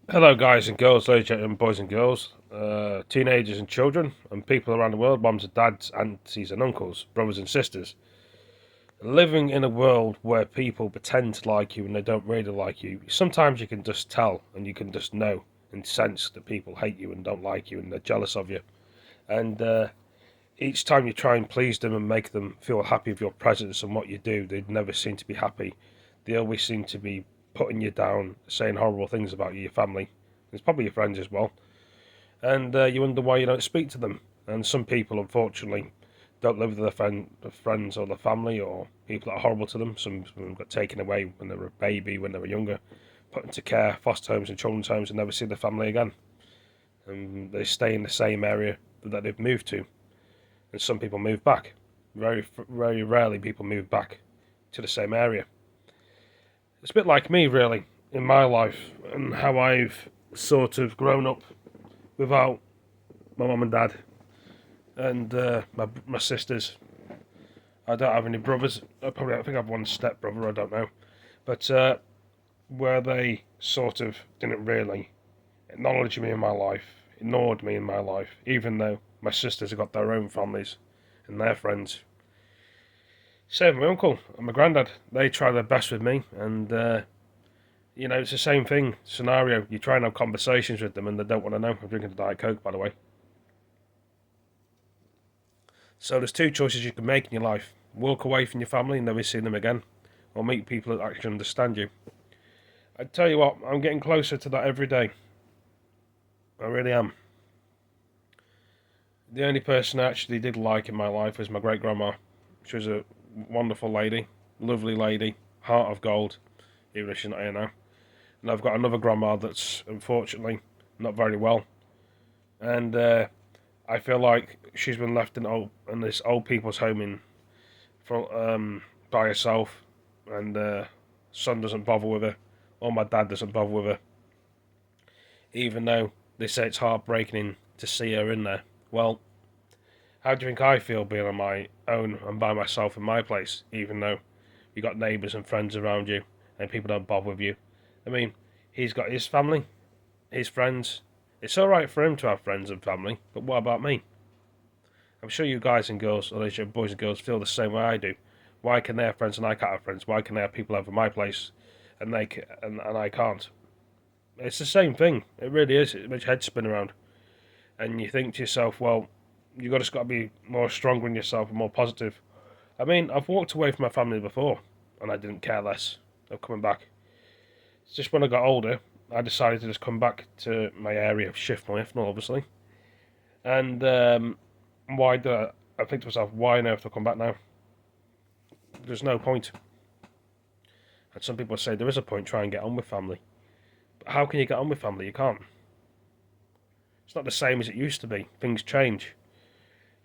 Hello, guys and girls, ladies and gentlemen, boys and girls, teenagers and children, and people around the world, mums and dads, aunties and uncles, brothers and sisters. Living in a world where people pretend to like you and they don't really like you, sometimes you can just tell and you can just know and sense that people hate you and don't like you and they're jealous of you. And each time you try and please them and make them feel happy with your presence and what you do, they never seem to be happy. They always seem to be putting you down, saying horrible things about you, your family. It's probably your friends as well. And you wonder why you don't speak to them. And some people, unfortunately, don't live with their friends or their family, or people that are horrible to them. Some of them got taken away when they were a baby, when they were younger, put into care, foster homes and children's homes, and never see their family again. And they stay in the same area that they've moved to. And some people move back. Very rarely people move back to the same area. It's a bit like me, really, in my life, and how I've sort of grown up without my mum and dad and my sisters. I don't have any brothers. I think I have one step brother. I don't know, but where they sort of didn't really acknowledge me in my life, ignored me in my life, even though my sisters have got their own families and their friends. Same with my uncle and my granddad. They try their best with me, and it's the same thing scenario. You try and have conversations with them, and they don't want to know. I'm drinking a Diet Coke, by the way. So there's two choices you can make in your life: walk away from your family and never see them again, or meet people that actually understand you. I tell you what, I'm getting closer to that every day. I really am. The only person I actually did like in my life was my great grandma. She was a wonderful lady, lovely lady, heart of gold, even if she's not here now. And I've got another grandma that's unfortunately not very well, and I feel like she's been left in this old people's home by herself, and son doesn't bother with her, or my dad doesn't bother with her, even though they say it's heartbreaking to see her in there. Well, how do you think I feel being on my own and by myself in my place, even though you got neighbours and friends around you and people don't bother with you? I mean, he's got his family, his friends. It's alright for him to have friends and family, but what about me? I'm sure you guys and girls, or at least you boys and girls, feel the same way I do. Why can they have friends and I can't have friends? Why can they have people over my place and I can't? It's the same thing. It really is. It makes your head spin around, and you think to yourself, well, just got to be more stronger in yourself and more positive. I mean, I've walked away from my family before, and I didn't care less of coming back. It's just when I got older, I decided to just come back to my area, shift my ethanol, obviously. And why did I think to myself, why on earth do I come back now? There's no point. And some people say there is a point, try and get on with family. But how can you get on with family? You can't. It's not the same as it used to be. Things change.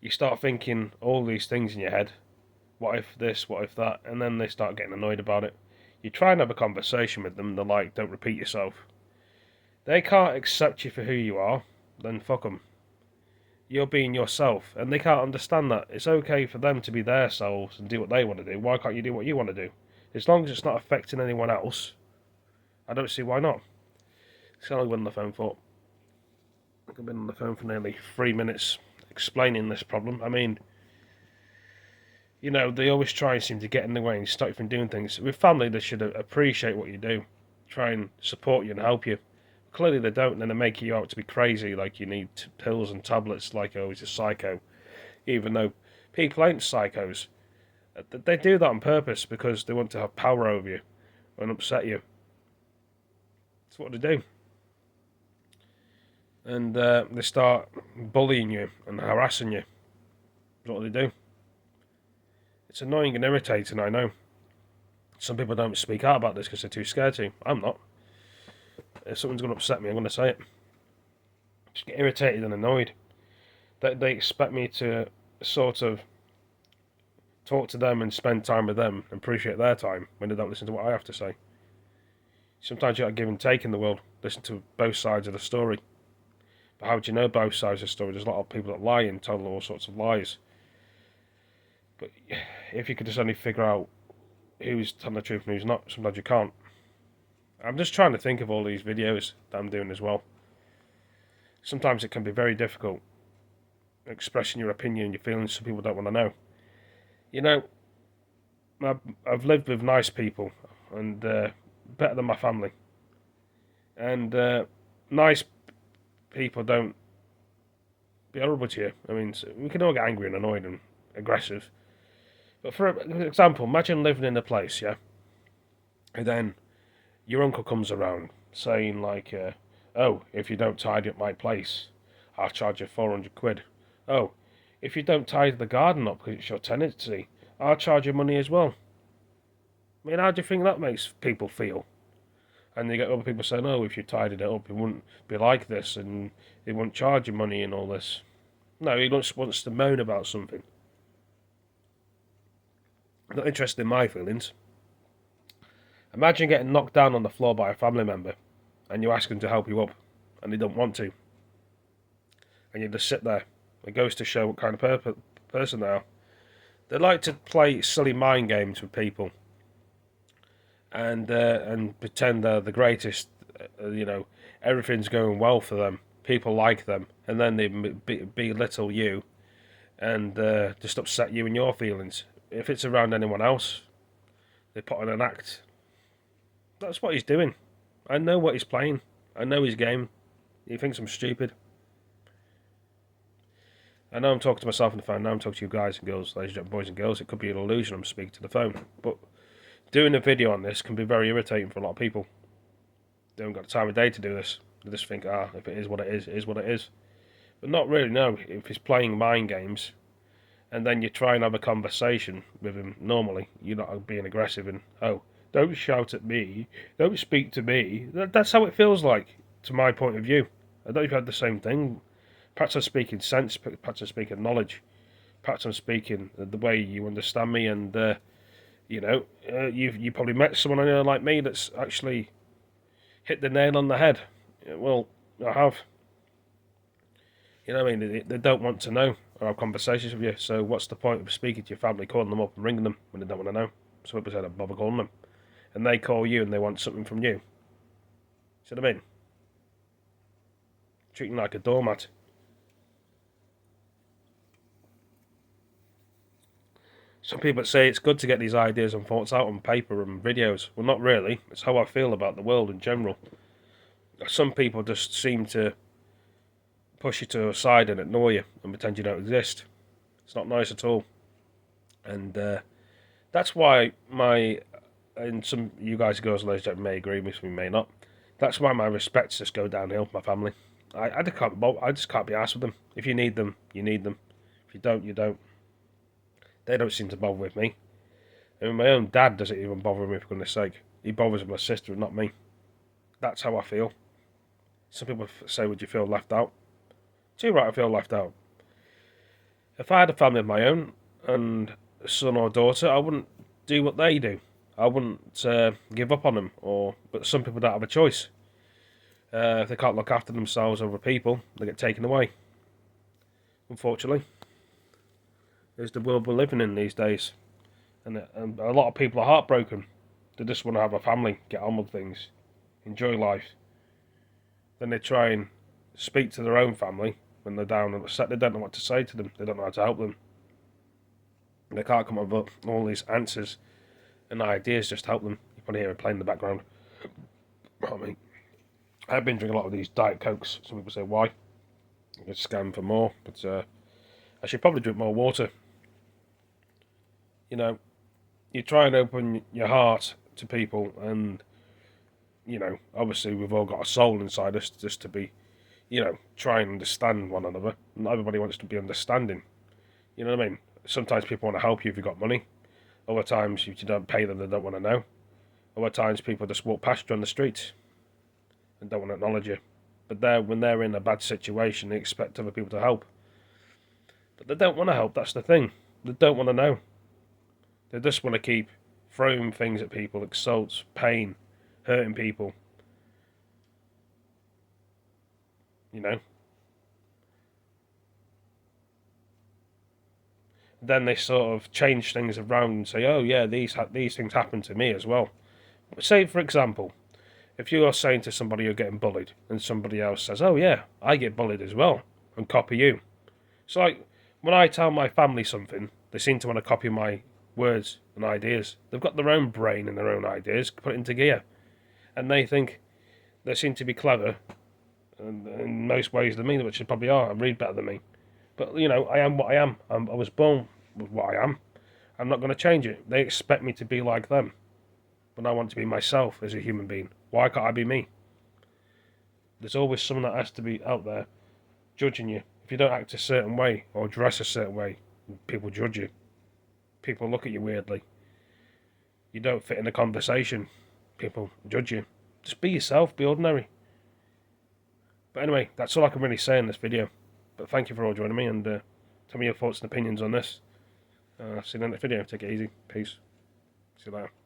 You start thinking all these things in your head. What if this? What if that? And then they start getting annoyed about it. You try and have a conversation with them. They're like, don't repeat yourself. They can't accept you for who you are. Then fuck them. You're being yourself, and they can't understand that. It's okay for them to be their selves and do what they want to do. Why can't you do what you want to do? As long as it's not affecting anyone else, I don't see why not. So I've been on the phone for. I've been on the phone for nearly 3 minutes explaining this problem. I mean, they always try and seem to get in the way and stop you from doing things. With family, they should appreciate what you do, try and support you and help you. Clearly, they don't, and then they make you out to be crazy, like you need pills and tablets, like oh, he's a psycho. Even though people ain't psychos, they do that on purpose because they want to have power over you and upset you. That's what they do, and they start bullying you and harassing you. That's what they do. It's annoying and irritating, I know. Some people don't speak out about this because they're too scared to. I'm not. If someone's going to upset me, I'm going to say it. I just get irritated and annoyed that they expect me to sort of talk to them and spend time with them and appreciate their time when they don't listen to what I have to say. Sometimes you got to give and take in the world. Listen to both sides of the story. But how do you know both sides of the story? There's a lot of people that lie and tell all sorts of lies. But if you could just only figure out who's telling the truth and who's not, sometimes you can't. I'm just trying to think of all these videos that I'm doing as well. Sometimes it can be very difficult expressing your opinion and your feelings. Some people don't want to know. You know, I've lived with nice people and better than my family. And nice people don't be horrible to you. I mean, we can all get angry and annoyed and aggressive. But for example, imagine living in a place, yeah, and then your uncle comes around saying like, "Oh, if you don't tidy up my place, I'll charge you 400 quid. Oh, if you don't tidy the garden up because it's your tenancy, I'll charge you money as well." I mean, how do you think that makes people feel? And you get other people saying, "Oh, if you tidied it up, it wouldn't be like this, and it wouldn't charge you money and all this." No, he just wants to moan about something. Not interested in my feelings. Imagine getting knocked down on the floor by a family member, and you ask them to help you up, and they don't want to, and you just sit there. It goes to show what kind of person they are. They like to play silly mind games with people, and pretend they're the greatest. Everything's going well for them. People like them, and then they belittle you and just upset you and your feelings. If it's around anyone else, they put on an act. That's what he's doing. I know what he's playing. I know his game. He thinks I'm stupid. I know I'm talking to myself on the phone. Now I'm talking to you guys and girls, ladies and gentlemen, boys and girls. It could be an illusion. I'm speaking to the phone. But doing a video on this can be very irritating for a lot of people. They haven't got the time of day to do this. They just think, if it is what it is what it is. But not really, no. If he's playing mind games, and then you try and have a conversation with him normally, you're not being aggressive and, oh, don't shout at me, don't speak to me. That's how it feels like, to my point of view. I don't know if you had the same thing. Perhaps I'm speaking sense, perhaps I'm speaking knowledge, perhaps I'm speaking the way you understand me, and you probably met someone like me that's actually hit the nail on the head. Well, I have. You know what I mean? They don't want to know or have conversations with you, so what's the point of speaking to your family, calling them up and ringing them when they don't want to know? Some people say, "Don't bother calling them." And they call you and they want something from you. See what I mean? Treating like a doormat. Some people say it's good to get these ideas and thoughts out on paper and videos. Well, not really. It's how I feel about the world in general. Some people just seem to push you to a side and ignore you and pretend you don't exist. It's not nice at all. And that's why and some you guys, girls, and ladies, may agree with me, may not. That's why my respects just go downhill. My family, I just can't be asked with them. If you need them, you need them. If you don't, you don't. They don't seem to bother with me. I mean, my own dad doesn't even bother with me, for goodness sake. He bothers with my sister and not me. That's how I feel. Some people say, would you feel left out? Too right, I feel left out. If I had a family of my own, and a son or daughter, I wouldn't do what they do. I wouldn't give up on them, but some people don't have a choice. If they can't look after themselves over people, they get taken away. Unfortunately. It's the world we're living in these days. And a lot of people are heartbroken. They just want to have a family, get on with things, enjoy life. Then they try and speak to their own family when they're down and upset. They don't know what to say to them. They don't know how to help them. They can't come up with all these answers and ideas just to help them. You probably hear it playing in the background. I mean, I've been drinking a lot of these Diet Cokes. Some people say, why? I get scammed for more. But I should probably drink more water. You try and open your heart to people, and obviously we've all got a soul inside us just to be, try and understand one another. Not everybody wants to be understanding. You know what I mean? Sometimes people want to help you if you've got money. Other times, if you don't pay them, they don't want to know. Other times, people just walk past you on the street and don't want to acknowledge you. But when they're in a bad situation, they expect other people to help. But they don't want to help, that's the thing. They don't want to know. They just want to keep throwing things at people, insults, pain, hurting people. Then they sort of change things around and say, oh yeah, these things happen to me as well. Say, for example, If you're saying to somebody you're getting bullied, and somebody else says, "Oh yeah, I get bullied as well," and copy you, it's like when I tell my family something, they seem to want to copy my words and ideas. They've got their own brain and their own ideas, put it into gear, and they think they seem to be clever in most ways than me, which they probably are, and read better than me. But you know, I am what I am. I was born with what I am. I'm not going to change it. They expect me to be like them, but I want to be myself as a human being. Why can't I be me? There's always someone that has to be out there judging you. If you don't act a certain way or dress a certain way, people judge you. People look at you weirdly. You don't fit in a conversation, people judge you. Just be yourself, be ordinary. But anyway, that's all I can really say in this video. But thank you for all joining me, and tell me your thoughts and opinions on this. See you in the next video. Take it easy. Peace. See you later.